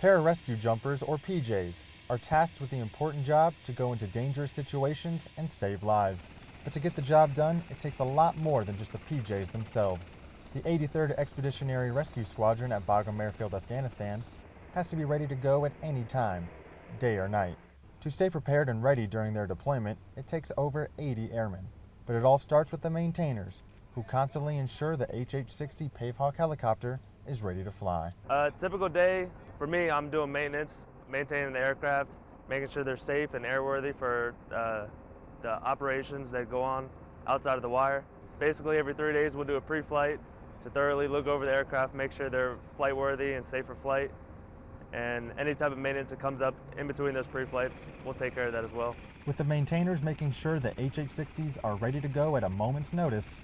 Pararescue jumpers, or PJs, are tasked with the important job to go into dangerous situations and save lives. But to get the job done, it takes a lot more than just the PJs themselves. The 83rd Expeditionary Rescue Squadron at Bagram Airfield, Afghanistan, has to be ready to go at any time, day or night. To stay prepared and ready during their deployment, it takes over 80 airmen. But it all starts with the maintainers, who constantly ensure the HH-60 Pavehawk helicopter is ready to fly. A typical day, for me, I'm doing maintenance, maintaining the aircraft, making sure they're safe and airworthy for the operations that go on outside of the wire. Basically, every 3 days we'll do a pre-flight to thoroughly look over the aircraft, make sure they're flight worthy and safe for flight. And any type of maintenance that comes up in between those pre-flights, we'll take care of that as well. With the maintainers making sure the HH-60s are ready to go at a moment's notice,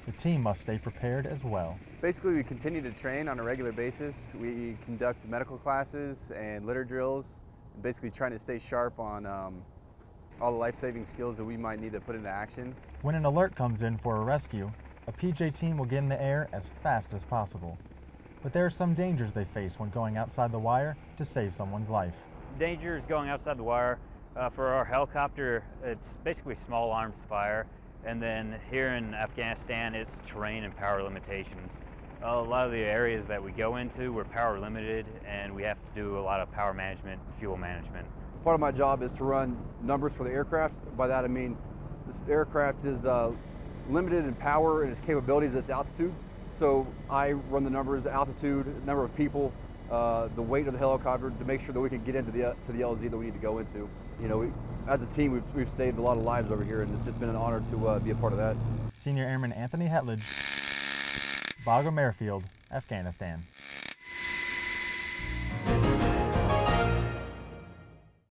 the team must stay prepared as well. Basically, we continue to train on a regular basis. We conduct medical classes and litter drills, basically trying to stay sharp on all the life-saving skills that we might need to put into action. When an alert comes in for a rescue, a PJ team will get in the air as fast as possible. But there are some dangers they face when going outside the wire to save someone's life. Dangers going outside the wire. For our helicopter, it's basically small arms fire. And then here in Afghanistan, it's terrain and power limitations. A lot of the areas that we go into, we're power limited, and we have to do a lot of power management, fuel management. Part of my job is to run numbers for the aircraft. By that I mean this aircraft is limited in power and its capabilities at its altitude. So I run the numbers, the altitude, number of people, the weight of the helicopter to make sure that we can get into the LZ that we need to go into. You know, as a team, we've saved a lot of lives over here, and it's just been an honor to be a part of that. Senior Airman Anthony Hetledge, Bagram Airfield, Afghanistan.